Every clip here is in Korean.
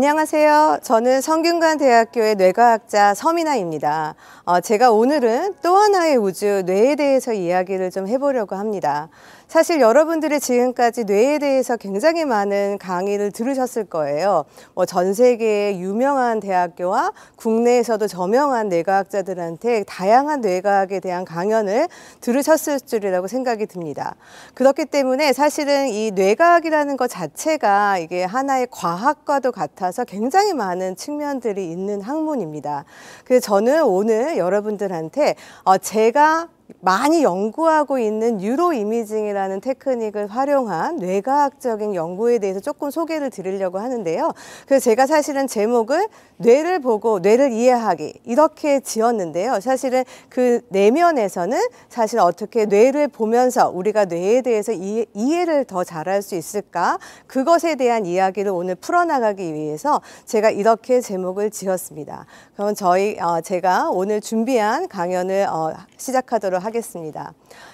안녕하세요. 저는 성균관대학교의 뇌과학자 서민아입니다. 제가 오늘은 또 하나의 우주, 뇌에 대해서 이야기를 좀 해보려고 합니다. 사실 여러분들이 지금까지 뇌에 대해서 굉장히 많은 강의를 들으셨을 거예요. 전 세계의 유명한 대학교와 국내에서도 저명한 뇌과학자들한테 다양한 뇌과학에 대한 강연을 들으셨을 줄이라고 생각이 듭니다. 그렇기 때문에 사실은 이 뇌과학이라는 것 자체가 이게 하나의 과학과도 같아서 굉장히 많은 측면들이 있는 학문입니다. 그래서 저는 오늘 여러분들한테 제가 많이 연구하고 있는 뉴로 이미징이라는 테크닉을 활용한 뇌과학적인 연구에 대해서 조금 소개를 드리려고 하는데요. 그래서 제가 사실은 제목을 뇌를 보고 뇌를 이해하기 이렇게 지었는데요. 사실은 그 내면에서는 사실 어떻게 뇌를 보면서 우리가 뇌에 대해서 이해를 더 잘할 수 있을까? 그것에 대한 이야기를 오늘 풀어나가기 위해서 제가 이렇게 제목을 지었습니다. 그럼 제가 오늘 준비한 강연을 시작하도록 하겠습니다.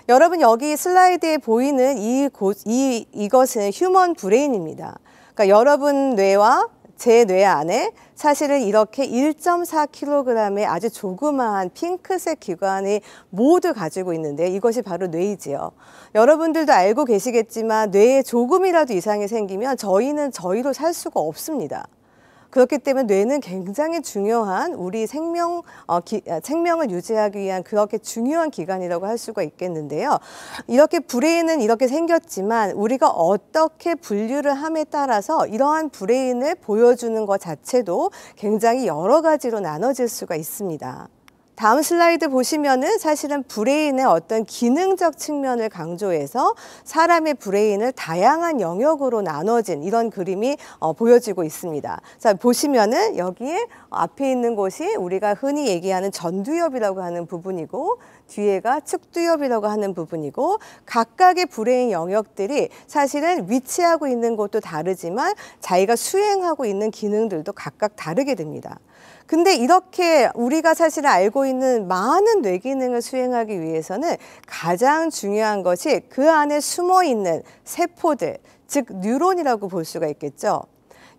여러분 여기 슬라이드에 보이는 이것은 휴먼 브레인입니다. 그러니까 여러분 뇌와 제 뇌 안에 사실은 이렇게 1.4kg의 아주 조그마한 핑크색 기관이 모두 가지고 있는데 이것이 바로 뇌이지요. 여러분들도 알고 계시겠지만 뇌에 조금이라도 이상이 생기면 저희는 저희로 살 수가 없습니다. 그렇기 때문에 뇌는 굉장히 중요한 우리 생명을 유지하기 위한 그렇게 중요한 기관이라고 할 수가 있겠는데요. 이렇게 브레인은 이렇게 생겼지만 우리가 어떻게 분류를 함에 따라서 이러한 브레인을 보여주는 것 자체도 굉장히 여러 가지로 나눠질 수가 있습니다. 다음 슬라이드 보시면은 사실은 브레인의 어떤 기능적 측면을 강조해서 사람의 브레인을 다양한 영역으로 나눠진 이런 그림이 보여지고 있습니다. 자, 보시면은 여기에 앞에 있는 곳이 우리가 흔히 얘기하는 전두엽이라고 하는 부분이고 뒤에가 측두엽이라고 하는 부분이고 각각의 브레인 영역들이 사실은 위치하고 있는 곳도 다르지만 자기가 수행하고 있는 기능들도 각각 다르게 됩니다. 근데 이렇게 우리가 사실 알고 있는 많은 뇌 기능을 수행하기 위해서는 가장 중요한 것이 그 안에 숨어 있는 세포들, 즉 뉴런이라고 볼 수가 있겠죠.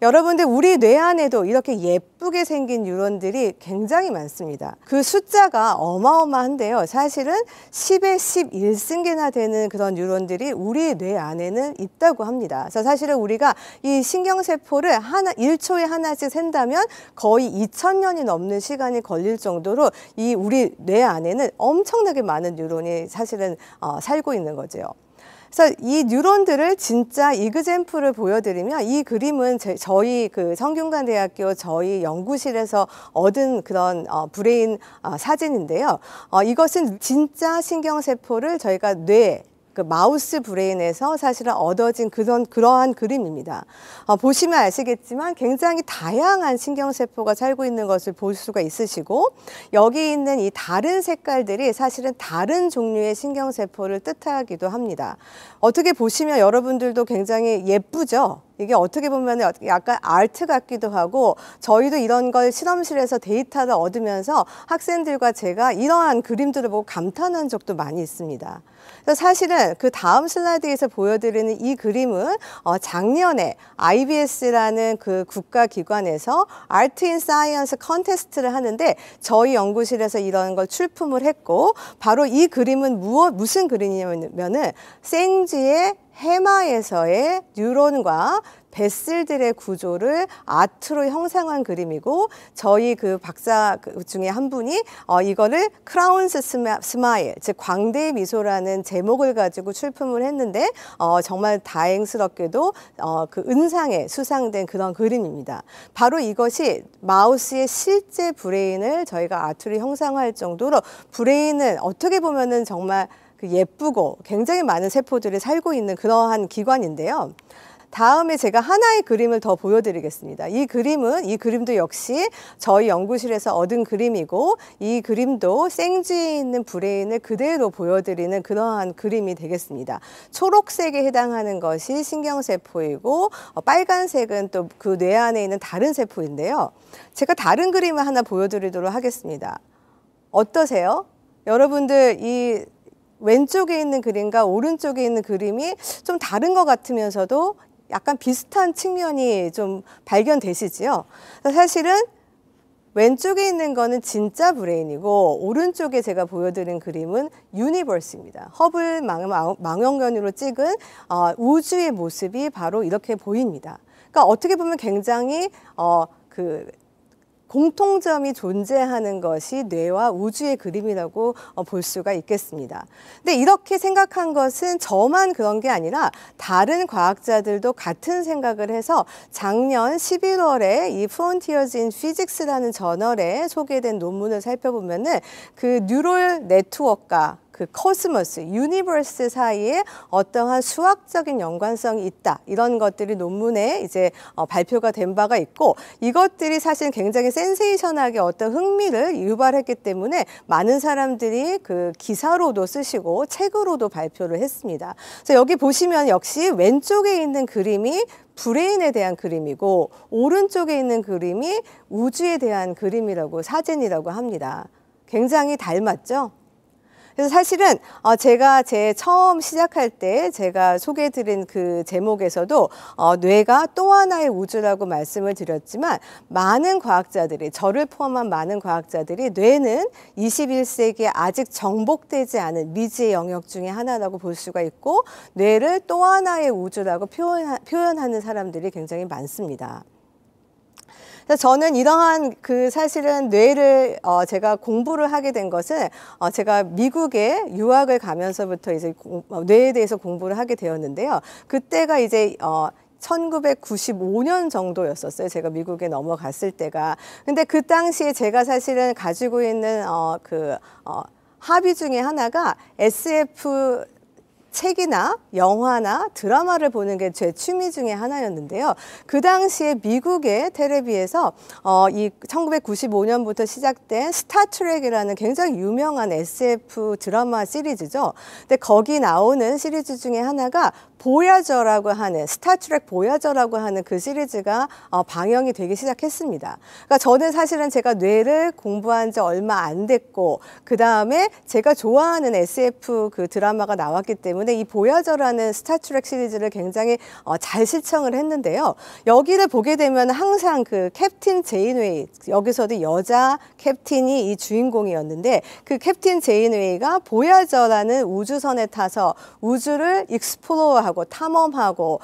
여러분들 우리 뇌 안에도 이렇게 예쁘게 생긴 뉴런들이 굉장히 많습니다. 그 숫자가 어마어마한데요. 사실은 10의 11승계나 되는 그런 뉴런들이 우리 뇌 안에는 있다고 합니다. 그래서 사실은 우리가 이 신경세포를 1초에 하나씩 센다면 거의 2000년이 넘는 시간이 걸릴 정도로 이 우리 뇌 안에는 엄청나게 많은 뉴런이 사실은 살고 있는 거죠. 그래서 이 뉴런들을 진짜 이그젬플을 보여드리면 이 그림은 저희 그 성균관대학교 저희 연구실에서 얻은 그런 브레인 사진인데요. 이것은 진짜 신경세포를 저희가 그 마우스 브레인에서 사실은 얻어진 그러한 그림입니다. 보시면 아시겠지만 굉장히 다양한 신경세포가 살고 있는 것을 볼 수가 있으시고 여기 있는 이 다른 색깔들이 사실은 다른 종류의 신경세포를 뜻하기도 합니다. 어떻게 보시면 여러분들도 굉장히 예쁘죠? 이게 어떻게 보면 약간 아트 같기도 하고 저희도 이런 걸 실험실에서 데이터를 얻으면서 학생들과 제가 이러한 그림들을 보고 감탄한 적도 많이 있습니다. 그래서 사실은 그 다음 슬라이드에서 보여드리는 이 그림은 작년에 IBS라는 그 국가기관에서 아트 인 사이언스 컨테스트를 하는데 저희 연구실에서 이런 걸 출품을 했고 바로 이 그림은 무슨 그림이냐면은 생쥐의 해마에서의 뉴런과 뱃슬들의 구조를 아트로 형상한 그림이고 저희 그 박사 중에 한 분이 이거를 크라운스 스마일, 즉 광대의 미소라는 제목을 가지고 출품을 했는데 정말 다행스럽게도 그 은상에 수상된 그런 그림입니다. 바로 이것이 마우스의 실제 브레인을 저희가 아트로 형상화할 정도로 브레인은 어떻게 보면은 정말 예쁘고 굉장히 많은 세포들이 살고 있는 그러한 기관인데요. 다음에 제가 하나의 그림을 더 보여드리겠습니다. 이 그림도 역시 저희 연구실에서 얻은 그림이고 이 그림도 생쥐에 있는 브레인을 그대로 보여드리는 그러한 그림이 되겠습니다. 초록색에 해당하는 것이 신경세포이고 빨간색은 또 그 뇌 안에 있는 다른 세포인데요. 제가 다른 그림을 하나 보여드리도록 하겠습니다. 어떠세요? 여러분들 이 왼쪽에 있는 그림과 오른쪽에 있는 그림이 좀 다른 것 같으면서도 약간 비슷한 측면이 좀 발견되시지요. 사실은 왼쪽에 있는 거는 진짜 브레인이고 오른쪽에 제가 보여드린 그림은 유니버스입니다. 허블 망원경으로 찍은 우주의 모습이 바로 이렇게 보입니다. 그러니까 어떻게 보면 굉장히 공통점이 존재하는 것이 뇌와 우주의 그림이라고 볼 수가 있겠습니다. 근데 이렇게 생각한 것은 저만 그런 게 아니라 다른 과학자들도 같은 생각을 해서 작년 11월에 이 Frontiers in Physics라는 저널에 소개된 논문을 살펴보면은 그 뉴럴 네트워크가 그 코스모스, 유니버스 사이에 어떠한 수학적인 연관성이 있다. 이런 것들이 논문에 이제 발표가 된 바가 있고 이것들이 사실 굉장히 센세이션하게 어떤 흥미를 유발했기 때문에 많은 사람들이 그 기사로도 쓰시고 책으로도 발표를 했습니다. 그래서 여기 보시면 역시 왼쪽에 있는 그림이 브레인에 대한 그림이고 오른쪽에 있는 그림이 우주에 대한 그림이라고 사진이라고 합니다. 굉장히 닮았죠? 그래서 사실은 제가 처음 시작할 때 제가 소개해드린 그 제목에서도 뇌가 또 하나의 우주라고 말씀을 드렸지만 많은 과학자들이 저를 포함한 많은 과학자들이 뇌는 21세기에 아직 정복되지 않은 미지의 영역 중에 하나라고 볼 수가 있고 뇌를 또 하나의 우주라고 표현하는 사람들이 굉장히 많습니다. 저는 이러한 사실은 뇌를 제가 공부를 하게 된 것은 제가 미국에 유학을 가면서부터 이제 뇌에 대해서 공부를 하게 되었는데요. 그때가 이제 1995년 정도였었어요. 제가 미국에 넘어갔을 때가. 근데 그 당시에 제가 사실은 가지고 있는 하비 중에 하나가 SF 책이나 영화나 드라마를 보는 게 제 취미 중에 하나였는데요. 그 당시에 미국의 텔레비에서 이 1995년부터 시작된 스타트랙이라는 굉장히 유명한 SF 드라마 시리즈죠. 근데 거기 나오는 시리즈 중에 하나가 보야저라고 하는 스타트랙 보야저라고 하는 그 시리즈가 방영이 되기 시작했습니다. 그러니까 저는 사실은 제가 뇌를 공부한 지 얼마 안 됐고 그 다음에 제가 좋아하는 SF 그 드라마가 나왔기 때문에 이 보야저라는 스타트랙 시리즈를 굉장히 잘 시청을 했는데요. 여기를 보게 되면 항상 그 캡틴 제인웨이 여기서도 여자 캡틴이 이 주인공이었는데 그 캡틴 제인웨이가 보야저라는 우주선에 타서 우주를 익스플로어하고 탐험하고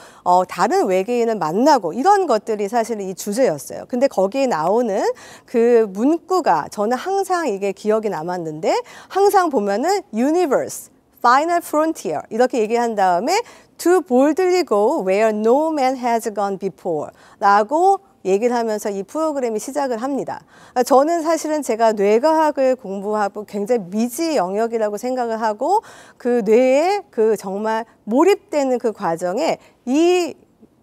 다른 외계인을 만나고 이런 것들이 사실 이 주제였어요. 근데 거기에 나오는 그 문구가 저는 항상 이게 기억이 남았는데 항상 보면은 universe, final frontier 이렇게 얘기한 다음에 to boldly go where no man has gone before 라고 얘기를 하면서 이 프로그램이 시작을 합니다. 저는 사실은 제가 뇌과학을 공부하고 굉장히 미지 영역이라고 생각을 하고 그 뇌에 그 정말 몰입되는 그 과정에 이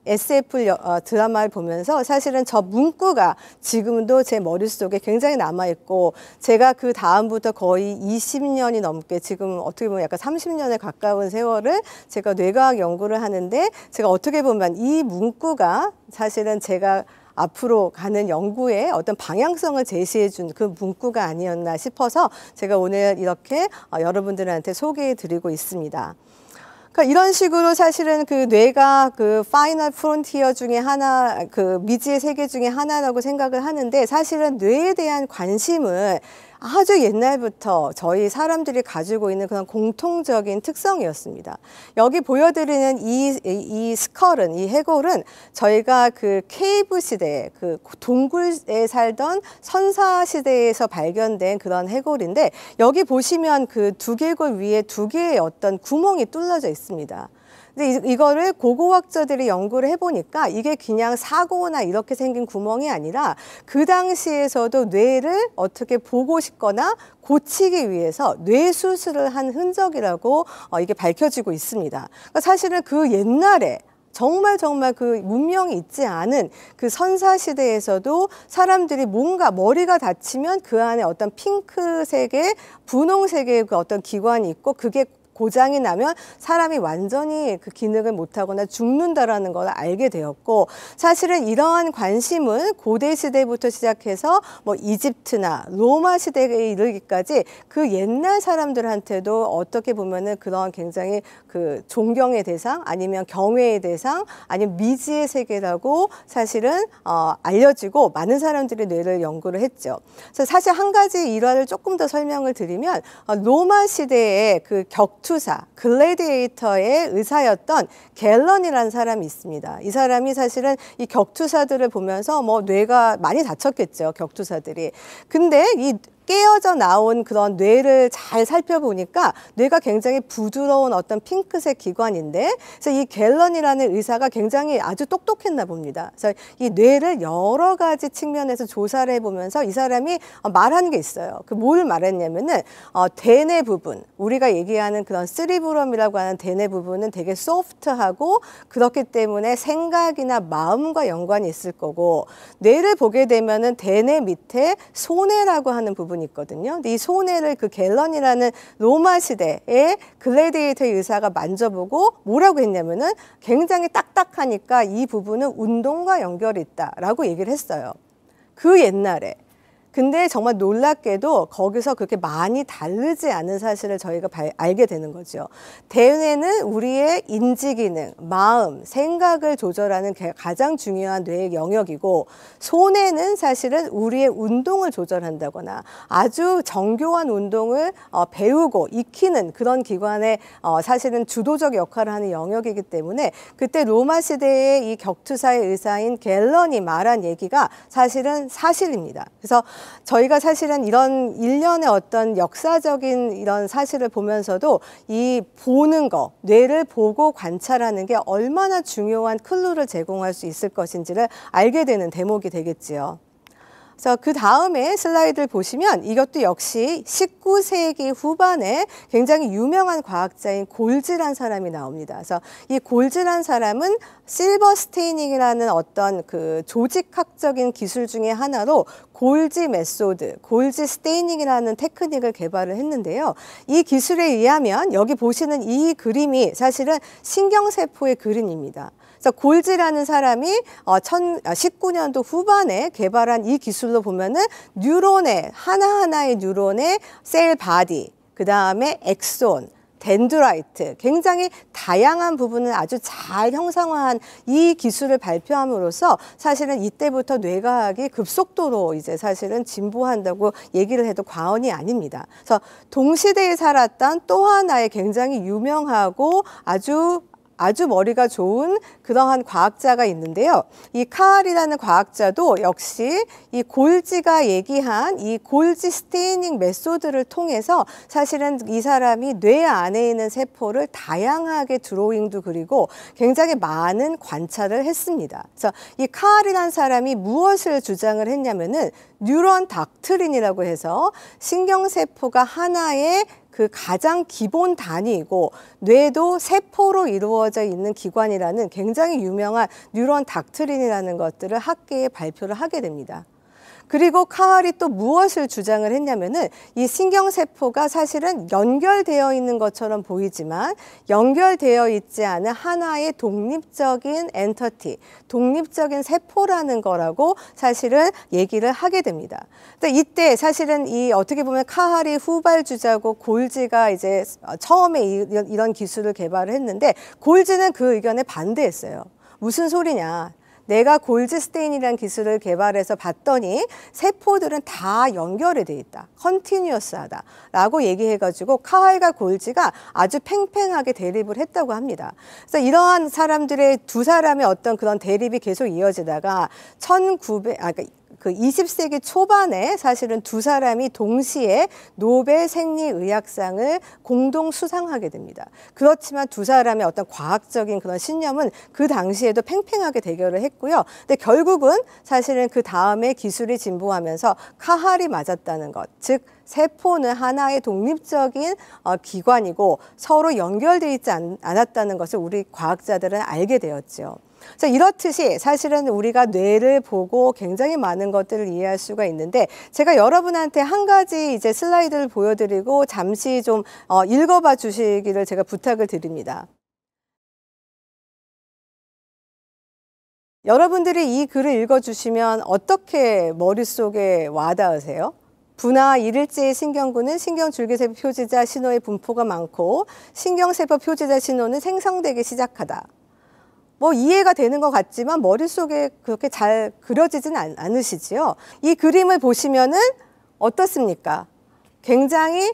SF 드라마를 보면서 사실은 저 문구가 지금도 제 머릿속에 굉장히 남아있고 제가 그 다음부터 거의 20년이 넘게 지금 어떻게 보면 약간 30년에 가까운 세월을 제가 뇌과학 연구를 하는데 제가 어떻게 보면 이 문구가 사실은 제가 앞으로 가는 연구에 어떤 방향성을 제시해 준 그 문구가 아니었나 싶어서 제가 오늘 이렇게 여러분들한테 소개해 드리고 있습니다. 그러니까 이런 식으로 사실은 그 뇌가 그 파이널 프론티어 중에 하나, 그 미지의 세계 중에 하나라고 생각을 하는데 사실은 뇌에 대한 관심은 아주 옛날부터 저희 사람들이 가지고 있는 그런 공통적인 특성이었습니다. 여기 보여드리는 이 스컬은, 이 해골은 저희가 그 케이브 시대, 그 동굴에 살던 선사 시대에서 발견된 그런 해골인데 여기 보시면 그 두개골 위에 두 개의 어떤 구멍이 뚫려져 있습니다. 근데 이거를 고고학자들이 연구를 해보니까 이게 그냥 사고나 이렇게 생긴 구멍이 아니라 그 당시에서도 뇌를 어떻게 보고 싶거나 고치기 위해서 뇌수술을 한 흔적이라고 이게 밝혀지고 있습니다. 그러니까 사실은 그 옛날에 정말 그 문명이 있지 않은 그 선사시대에서도 사람들이 뭔가 머리가 다치면 그 안에 어떤 핑크색의 분홍색의 그 어떤 기관이 있고 그게 고장이 나면 사람이 완전히 그 기능을 못하거나 죽는다라는 걸 알게 되었고, 사실은 이러한 관심은 고대 시대부터 시작해서 뭐 이집트나 로마 시대에 이르기까지 그 옛날 사람들한테도 어떻게 보면은 그런 굉장히 그 존경의 대상 아니면 경외의 대상 아니면 미지의 세계라고 사실은 알려지고 많은 사람들이 뇌를 연구를 했죠. 그래서 사실 한 가지 일화를 조금 더 설명을 드리면 로마 시대의 그 격투사 글래디에이터의 의사였던 갤런이라는 사람이 있습니다. 이 사람이 사실은 이 격투사들을 보면서 뭐 뇌가 많이 다쳤겠죠, 격투사들이. 근데 이 깨어져 나온 그런 뇌를 잘 살펴보니까 뇌가 굉장히 부드러운 어떤 핑크색 기관인데, 그래서 이 갤런이라는 의사가 굉장히 아주 똑똑했나 봅니다. 그래서 이 뇌를 여러 가지 측면에서 조사를 해보면서 이 사람이 말한 게 있어요. 그 뭘 말했냐면은 대뇌 부분, 우리가 얘기하는 그런 스리브럼이라고 하는 대뇌 부분은 되게 소프트하고 그렇기 때문에 생각이나 마음과 연관이 있을 거고, 뇌를 보게 되면은 대뇌 밑에 소뇌라고 하는 부분이 있거든요. 근데 이 소뇌를 그 갤런이라는 로마 시대의 글래디에이터 의사가 만져보고 뭐라고 했냐면은 굉장히 딱딱하니까 이 부분은 운동과 연결이 있다라고 얘기를 했어요. 그 옛날에. 근데 정말 놀랍게도 거기서 그렇게 많이 다르지 않은 사실을 저희가 알게 되는 거죠. 대뇌는 우리의 인지 기능, 마음, 생각을 조절하는 가장 중요한 뇌의 영역이고, 소뇌는 사실은 우리의 운동을 조절한다거나 아주 정교한 운동을 배우고 익히는 그런 기관의 사실은 주도적 역할을 하는 영역이기 때문에, 그때 로마 시대의 이 격투사의 의사인 갤런이 말한 얘기가 사실은 사실입니다. 그래서 저희가 사실은 이런 일련의 어떤 역사적인 이런 사실을 보면서도 이 보는 거, 뇌를 보고 관찰하는 게 얼마나 중요한 클루를 제공할 수 있을 것인지를 알게 되는 대목이 되겠지요. 그래서 그 다음에 슬라이드를 보시면 이것도 역시 19세기 후반에 굉장히 유명한 과학자인 골지란 사람이 나옵니다. 그래서 이 골지란 사람은 실버 스테이닝이라는 어떤 그 조직학적인 기술 중에 하나로 골지 메소드, 골지 스테이닝이라는 테크닉을 개발을 했는데요. 이 기술에 의하면 여기 보시는 이 그림이 사실은 신경세포의 그림입니다. 그래서 골지라는 사람이 19년도 후반에 개발한 이 기술로 보면은 뉴런의 하나하나의 뉴런의 셀 바디, 그 다음에 엑손, 덴드라이트, 굉장히 다양한 부분을 아주 잘 형상화한 이 기술을 발표함으로써 사실은 이때부터 뇌과학이 급속도로 이제 사실은 진보한다고 얘기를 해도 과언이 아닙니다. 그래서 동시대에 살았던 또 하나의 굉장히 유명하고 아주 머리가 좋은 그러한 과학자가 있는데요. 이 카알이라는 과학자도 역시 이 골지가 얘기한 이 골지 스테이닝 메소드를 통해서 사실은 이 사람이 뇌 안에 있는 세포를 다양하게 드로잉도 그리고 굉장히 많은 관찰을 했습니다. 그래서 이 카알이라는 사람이 무엇을 주장을 했냐면은 뉴런 닥트린이라고 해서 신경세포가 하나의 그 가장 기본 단위이고 뇌도 세포로 이루어져 있는 기관이라는 굉장히 유명한 뉴런 닥트린이라는 것들을 학계에 발표를 하게 됩니다. 그리고 카알이 또 무엇을 주장을 했냐면은 이 신경세포가 사실은 연결되어 있는 것처럼 보이지만 연결되어 있지 않은 하나의 독립적인 엔터티, 독립적인 세포라는 거라고 사실은 얘기를 하게 됩니다. 근데 이때 사실은 이 어떻게 보면 카알이 후발주자고 골지가 이제 처음에 이런 기술을 개발을 했는데 골지는 그 의견에 반대했어요. 무슨 소리냐. 내가 골지 스테인이라는 기술을 개발해서 봤더니 세포들은 다 연결이 돼 있다. 컨티뉴어스하다. 라고 얘기해가지고 카알과 골지가 아주 팽팽하게 대립을 했다고 합니다. 그래서 이러한 사람들의 두 사람의 어떤 그런 대립이 계속 이어지다가 20세기 초반에 사실은 두 사람이 동시에 노벨 생리의학상을 공동 수상하게 됩니다. 그렇지만 두 사람의 어떤 과학적인 그런 신념은 그 당시에도 팽팽하게 대결을 했고요. 근데 결국은 사실은 그 다음에 기술이 진보하면서 카알이 맞았다는 것, 즉 세포는 하나의 독립적인 기관이고 서로 연결되어 있지 않았다는 것을 우리 과학자들은 알게 되었죠. 그래서 이렇듯이 사실은 우리가 뇌를 보고 굉장히 많은 것들을 이해할 수가 있는데, 제가 여러분한테 한 가지 이제 슬라이드를 보여드리고 잠시 좀 읽어봐 주시기를 제가 부탁을 드립니다. 여러분들이 이 글을 읽어주시면 어떻게 머릿속에 와닿으세요? 분화 1일제의 신경구는 신경줄기세포 표지자 신호의 분포가 많고 신경세포 표지자 신호는 생성되기 시작하다. 뭐 이해가 되는 것 같지만 머릿속에 그렇게 잘 그려지진 않으시지요? 이 그림을 보시면은 어떻습니까? 굉장히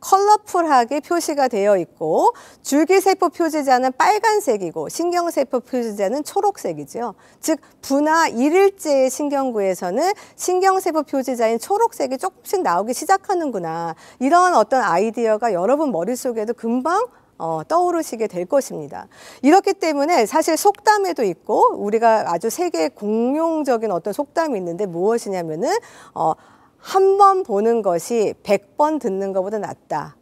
컬러풀하게 표시가 되어 있고, 줄기세포 표지자는 빨간색이고 신경세포 표지자는 초록색이죠. 즉 분화 1일제의 신경구에서는 신경세포 표지자인 초록색이 조금씩 나오기 시작하는구나, 이런 어떤 아이디어가 여러분 머릿속에도 금방 떠오르시게 될 것입니다. 이렇기 때문에 사실 속담에도 있고, 우리가 아주 세계 공용적인 어떤 속담이 있는데 무엇이냐면은 한 번 보는 것이 100번 듣는 것보다 낫다.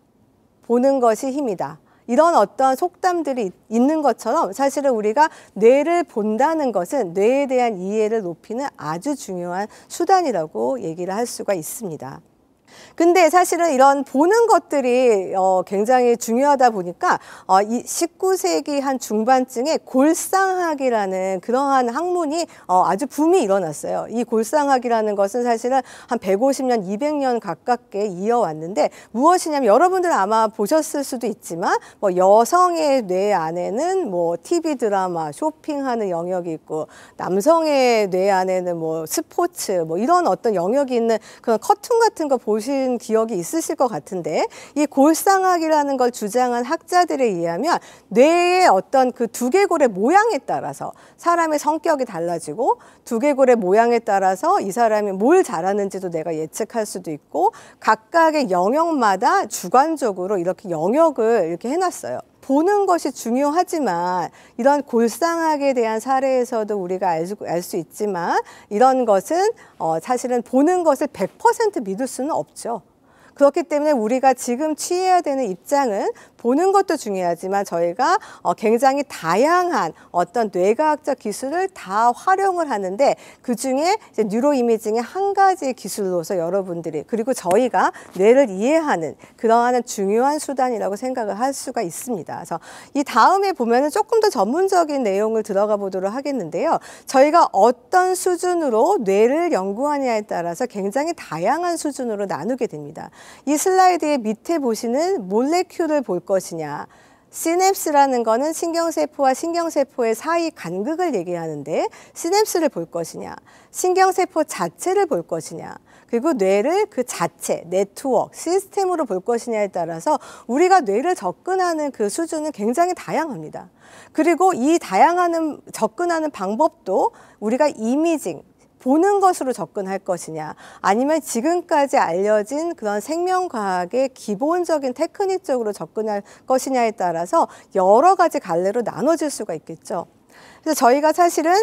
보는 것이 힘이다. 이런 어떤 속담들이 있는 것처럼 사실은 우리가 뇌를 본다는 것은 뇌에 대한 이해를 높이는 아주 중요한 수단이라고 얘기를 할 수가 있습니다. 근데 사실은 이런 보는 것들이 굉장히 중요하다 보니까 이 19세기 한 중반쯤에 골상학이라는 그러한 학문이 아주 붐이 일어났어요. 이 골상학이라는 것은 사실은 한 150년, 200년 가깝게 이어왔는데, 무엇이냐면 여러분들 아마 보셨을 수도 있지만 뭐 여성의 뇌 안에는 뭐 TV 드라마, 쇼핑하는 영역이 있고, 남성의 뇌 안에는 뭐 스포츠, 뭐 이런 어떤 영역이 있는 그런 커튼 같은 거 보신 기억이 있으실 것 같은데, 이 골상학이라는 걸 주장한 학자들에 의하면 뇌의 어떤 그 두개골의 모양에 따라서 사람의 성격이 달라지고, 두개골의 모양에 따라서 이 사람이 뭘 잘하는지도 내가 예측할 수도 있고, 각각의 영역마다 주관적으로 이렇게 영역을 이렇게 해놨어요. 보는 것이 중요하지만 이런 골상학에 대한 사례에서도 우리가 알 수 있지만, 이런 것은 사실은 보는 것을 100% 믿을 수는 없죠. 그렇기 때문에 우리가 지금 취해야 되는 입장은 보는 것도 중요하지만 저희가 굉장히 다양한 어떤 뇌과학적 기술을 다 활용을 하는데, 그중에 이제 뉴로이미징의 한 가지 기술로서 여러분들이, 그리고 저희가 뇌를 이해하는 그러한 중요한 수단이라고 생각을 할 수가 있습니다. 그래서 이 다음에 보면은 조금 더 전문적인 내용을 들어가 보도록 하겠는데요. 저희가 어떤 수준으로 뇌를 연구하냐에 따라서 굉장히 다양한 수준으로 나누게 됩니다. 이 슬라이드의 밑에 보시는 몰레큘을 볼 것이냐, 시냅스라는 거는 신경세포와 신경세포의 사이 간극을 얘기하는데, 시냅스를 볼 것이냐, 신경세포 자체를 볼 것이냐, 그리고 뇌를 그 자체, 네트워크, 시스템으로 볼 것이냐에 따라서 우리가 뇌를 접근하는 그 수준은 굉장히 다양합니다. 그리고 이 다양한 접근하는 방법도 우리가 이미징, 보는 것으로 접근할 것이냐, 아니면 지금까지 알려진 그런 생명과학의 기본적인 테크닉적으로 접근할 것이냐에 따라서 여러 가지 갈래로 나눠질 수가 있겠죠. 그래서 저희가 사실은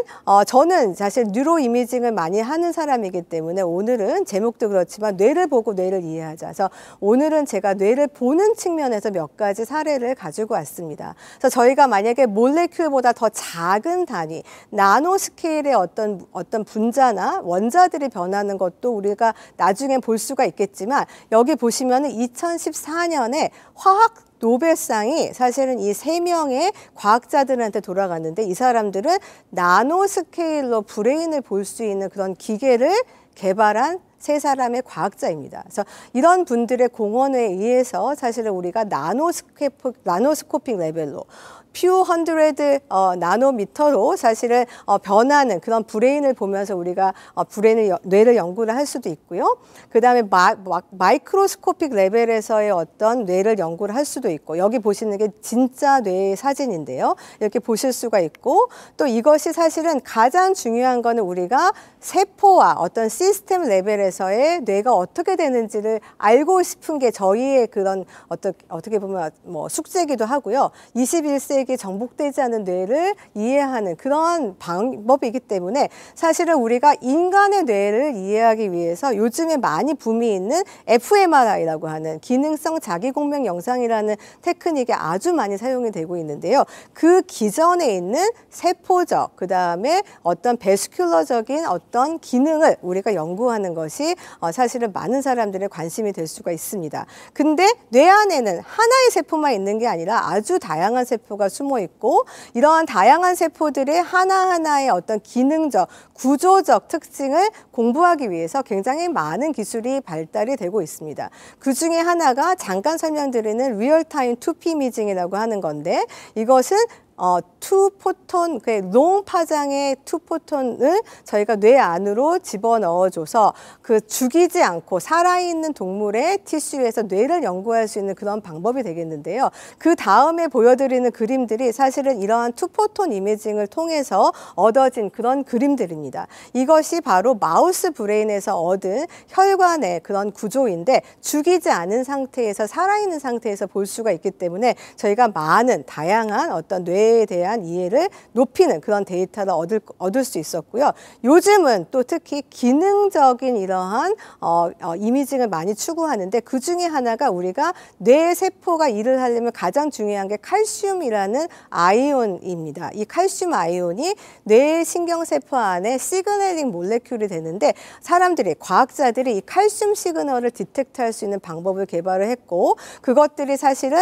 저는 사실 뉴로 이미징을 많이 하는 사람이기 때문에 오늘은 제목도 그렇지만 뇌를 보고 뇌를 이해하자. 그래서 오늘은 제가 뇌를 보는 측면에서 몇 가지 사례를 가지고 왔습니다. 그래서 저희가 만약에 몰레큘보다 더 작은 단위, 나노 스케일의 어떤 분자나 원자들이 변하는 것도 우리가 나중에 볼 수가 있겠지만, 여기 보시면은 2014년에 화학 노벨상이 사실은 이 3명의 과학자들한테 돌아갔는데, 이 사람들은 나노 스케일로 브레인을 볼 수 있는 그런 기계를 개발한 3사람의 과학자입니다. 그래서 이런 분들의 공헌에 의해서 사실은 우리가 나노스코픽 레벨로 few hundred 나노미터로 사실은 변하는 그런 브레인을 보면서 우리가 뇌를 연구를 할 수도 있고요. 그 다음에 마이크로스코픽 레벨에서의 어떤 뇌를 연구를 할 수도 있고, 여기 보시는 게 진짜 뇌의 사진인데요. 이렇게 보실 수가 있고, 또 이것이 사실은 가장 중요한 거는 우리가 세포와 어떤 시스템 레벨에서의 뇌가 어떻게 되는지를 알고 싶은 게 저희의 그런 어떻게 보면 뭐 숙제기도 하고요. 21세기 기억력이 정복되지 않은 뇌를 이해하는 그런 방법이기 때문에 사실은 우리가 인간의 뇌를 이해하기 위해서 요즘에 많이 붐이 있는 fMRI라고 하는 기능성 자기공명 영상이라는 테크닉이 아주 많이 사용이 되고 있는데요. 그 기전에 있는 세포적, 그 다음에 어떤 베스큘러적인 어떤 기능을 우리가 연구하는 것이 사실은 많은 사람들의 관심이 될 수가 있습니다. 근데 뇌 안에는 하나의 세포만 있는 게 아니라 아주 다양한 세포가 숨어 있고 이러한 다양한 세포들의 하나하나의 어떤 기능적, 구조적 특징을 공부하기 위해서 굉장히 많은 기술이 발달이 되고 있습니다. 그 중에 하나가 잠깐 설명드리는 리얼타임 2P 이미징이라고 하는 건데 이것은 투포톤, 롱 파장의 투포톤을 저희가 뇌 안으로 집어넣어줘서 그 죽이지 않고 살아있는 동물의 티슈에서 뇌를 연구할 수 있는 그런 방법이 되겠는데요. 그 다음에 보여드리는 그림들이 사실은 이러한 투포톤 이미징을 통해서 얻어진 그런 그림들입니다. 이것이 바로 마우스 브레인에서 얻은 혈관의 그런 구조인데 죽이지 않은 상태에서 살아있는 상태에서 볼 수가 있기 때문에 저희가 많은 다양한 어떤 뇌에 대한 이해를 높이는 그런 데이터를 얻을 수 있었고요. 요즘은 또 특히 기능적인 이러한 이미징을 많이 추구하는데 그 중에 하나가 우리가 뇌 세포가 일을 하려면 가장 중요한 게 칼슘이라는 아이온입니다. 이 칼슘 아이온이 뇌 신경세포 안에 시그널링 몰레큘이 되는데 사람들이, 과학자들이 이 칼슘 시그널을 디텍트할 수 있는 방법을 개발을 했고 그것들이 사실은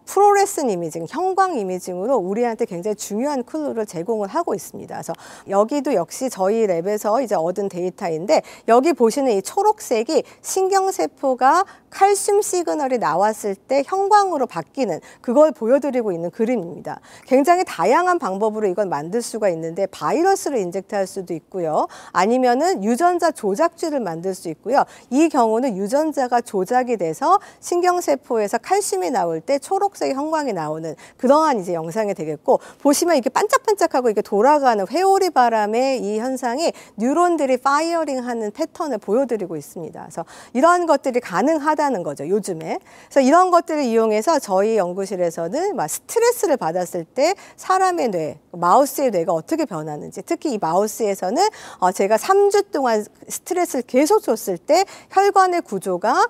플로레슨 이미징, 형광 이미징으로 우리한테 굉장히 중요한 클루를 제공을 하고 있습니다. 그래서 여기도 역시 저희 랩에서 이제 얻은 데이터인데 여기 보시는 이 초록색이 신경세포가 칼슘 시그널이 나왔을 때 형광으로 바뀌는 그걸 보여드리고 있는 그림입니다. 굉장히 다양한 방법으로 이걸 만들 수가 있는데 바이러스를 인젝트할 수도 있고요. 아니면은 유전자 조작쥐를 만들 수 있고요. 이 경우는 유전자가 조작이 돼서 신경세포에서 칼슘이 나올 때 초록색 형광이 나오는 그러한 이제 영상이 되겠고 보시면 이게 반짝반짝하고 이게 돌아가는 회오리 바람의 이 현상이 뉴런들이 파이어링하는 패턴을 보여드리고 있습니다. 그래서 이런 것들이 가능하다는 거죠, 요즘에. 그래서 이런 것들을 이용해서 저희 연구실에서는 막 스트레스를 받았을 때 사람의 뇌, 마우스의 뇌가 어떻게 변하는지, 특히 이 마우스에서는 제가 3주 동안 스트레스를 계속 줬을 때 혈관의 구조가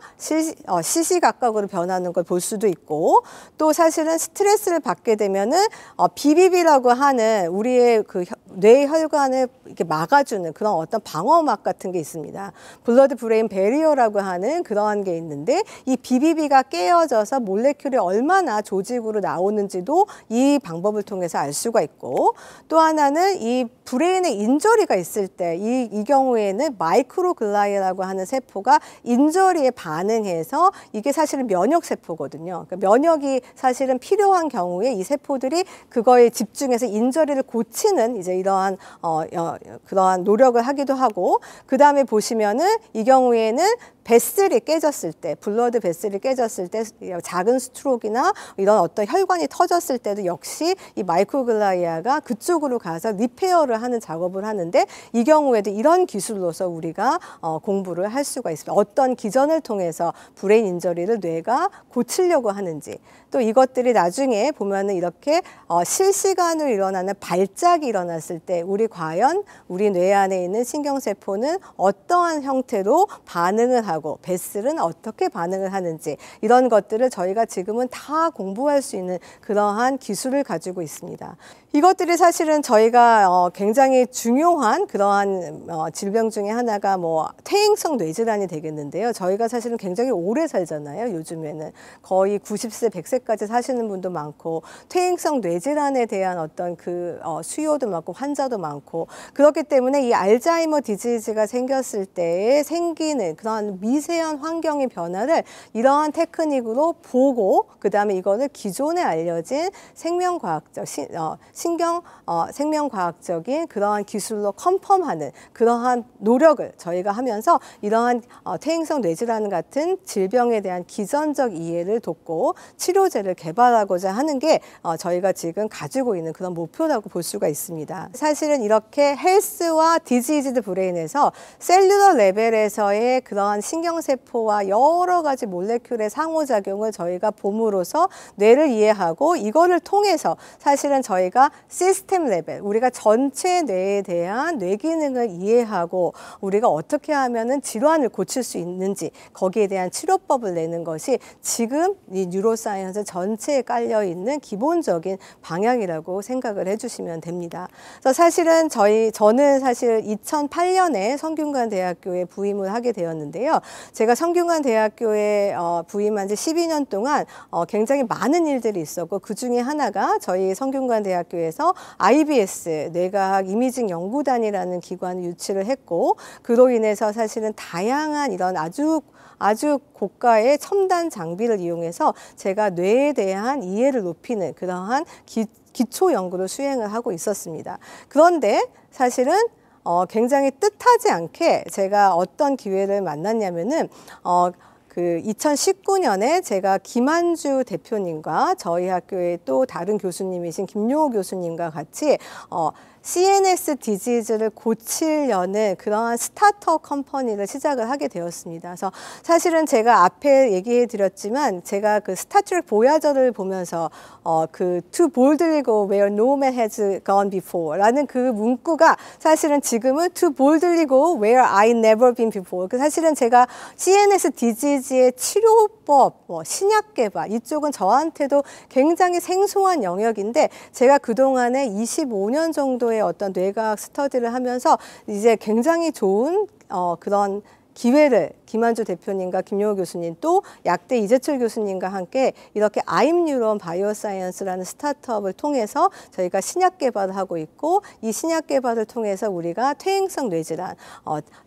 시시각각으로 변하는 걸 볼 수도 있고 또 사실은 스트레스를 받게 되면은 BBB라고 하는 우리의 그 뇌 혈관을 이렇게 막아주는 그런 어떤 방어막 같은 게 있습니다. 블러드 브레인 베리어라고 하는 그러한 게 있는데 이 BBB가 깨어져서 몰레큘이 얼마나 조직으로 나오는지도 이 방법을 통해서 알 수가 있고 또 하나는 이 브레인에 인저리가 있을 때 이 경우에는 마이크로글라이라고 하는 세포가 인저리에 반응해서 이게 사실은 면역세포거든요. 그러니까 면역이 사실은 필요한 경우에 이 세포들이 그거에 집중해서 인저리를 고치는 이제 이러한 그러한 노력을 하기도 하고 그 다음에 보시면은 이 경우에는 베슬이 깨졌을 때, 블러드 베슬이 깨졌을 때 작은 스트로크나 이런 어떤 혈관이 터졌을 때도 역시 이 마이크로글라이아가 그쪽으로 가서 리페어를 하는 작업을 하는데 이 경우에도 이런 기술로서 우리가 공부를 할 수가 있습니다. 어떤 기전을 통해서 브레인 인저리를 뇌가 고치려고 하는지 또 이것들이 나중에 보면은 이렇게 실시간으로 일어나는 발작이 일어났을 때 과연 우리 뇌 안에 있는 신경세포는 어떠한 형태로 반응을 하고 베슬은 어떻게 반응을 하는지 이런 것들을 저희가 지금은 다 공부할 수 있는 그러한 기술을 가지고 있습니다. 이것들이 사실은 저희가 굉장히 중요한 그러한 질병 중에 하나가 퇴행성 뇌질환이 되겠는데요. 저희가 사실은 굉장히 오래 살잖아요. 요즘에는 거의 90세, 100세까지 사시는 분도 많고 퇴행성 뇌질환에 대한 어떤 그 수요도 많고 환자도 많고 그렇기 때문에 이 알츠하이머 디지즈가 생겼을 때에 생기는 그런 미세한 환경의 변화를 이러한 테크닉으로 보고 그 다음에 이거를 기존에 알려진 생명과학적 생명과학적인 그러한 기술로 컨펌하는 그러한 노력을 저희가 하면서 이러한 퇴행성 뇌질환 같은 질병에 대한 기전적 이해를 돕고 치료제를 개발하고자 하는 게 저희가 지금 가지고 있는 그런 목표라고 볼 수가 있습니다. 사실은 이렇게 헬스와 디지즈드 브레인에서 셀룰러 레벨에서의 그러한 신경세포와 여러 가지 몰레큘의 상호작용을 저희가 봄으로써 뇌를 이해하고 이거를 통해서 사실은 저희가 시스템 레벨, 우리가 전체 뇌에 대한 뇌 기능을 이해하고 우리가 어떻게 하면은 질환을 고칠 수 있는지 거기에 대한 치료법을 내는 것이 지금 이 뉴로사이언스 전체에 깔려 있는 기본적인 방향이라고 생각을 해주시면 됩니다. 그래서 사실은 저는 사실 2008년에 성균관대학교에 부임을 하게 되었는데요. 제가 성균관대학교에 부임한 지 12년 동안 굉장히 많은 일들이 있었고 그 중에 하나가 저희 성균관대학교에서 IBS 뇌과학 이미징 연구단이라는 기관을 유치를 했고 그로 인해서 사실은 다양한 이런 아주 고가의 첨단 장비를 이용해서 제가 뇌에 대한 이해를 높이는 그러한 기초 연구를 수행을 하고 있었습니다. 그런데 사실은 굉장히 뜻하지 않게 제가 어떤 기회를 만났냐면은 그 2019년에 제가 김한주 대표님과 저희 학교의 또 다른 교수님이신 김용호 교수님과 같이 CNS 디지즈를 고치려는 그러한 스타트업 컴퍼니를 시작을 하게 되었습니다. 그래서 사실은 제가 앞에 얘기해 드렸지만 제가 그 스타트랙 보야저를 보면서 그 To boldly go where no man has gone before 라는 그 문구가 사실은 지금은 To boldly go where I never been before. 사실은 제가 CNS 디지즈의 치료법, 신약 개발 이쪽은 저한테도 굉장히 생소한 영역인데 제가 그동안에 25년 정도의 어떤 뇌과학 스터디를 하면서 이제 굉장히 좋은 그런 기회를 김한주 대표님과 김용호 교수님 또 약대 이재철 교수님과 함께 이렇게 아임뉴런 바이오사이언스라는 스타트업을 통해서 저희가 신약 개발을 하고 있고 이 신약 개발을 통해서 우리가 퇴행성 뇌질환,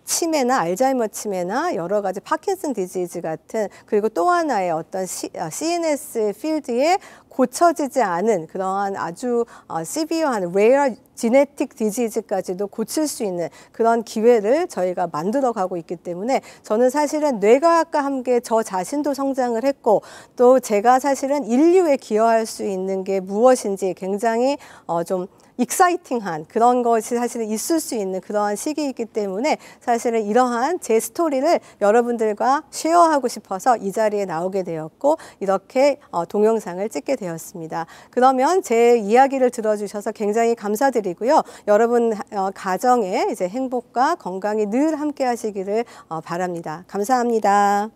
치매나 알츠하이머 치매나 여러 가지 파킨슨 디지즈 같은 그리고 또 하나의 어떤 CNS 필드에 고쳐지지 않은 그러한 아주 시비어한 레어 지네틱 디지즈까지도 고칠 수 있는 그런 기회를 저희가 만들어 가고 있기 때문에 저는 사실은 뇌과학과 함께 저 자신도 성장을 했고 또 제가 사실은 인류에 기여할 수 있는 게 무엇인지 굉장히 좀 익사이팅한 그런 것이 사실은 있을 수 있는 그러한 시기이기 때문에 사실은 이러한 제 스토리를 여러분들과 쉐어하고 싶어서 이 자리에 나오게 되었고 이렇게 동영상을 찍게 되었습니다. 그러면 제 이야기를 들어주셔서 굉장히 감사드리고요. 여러분 가정에 이제 행복과 건강이 늘 함께 하시기를 바랍니다. 감사합니다.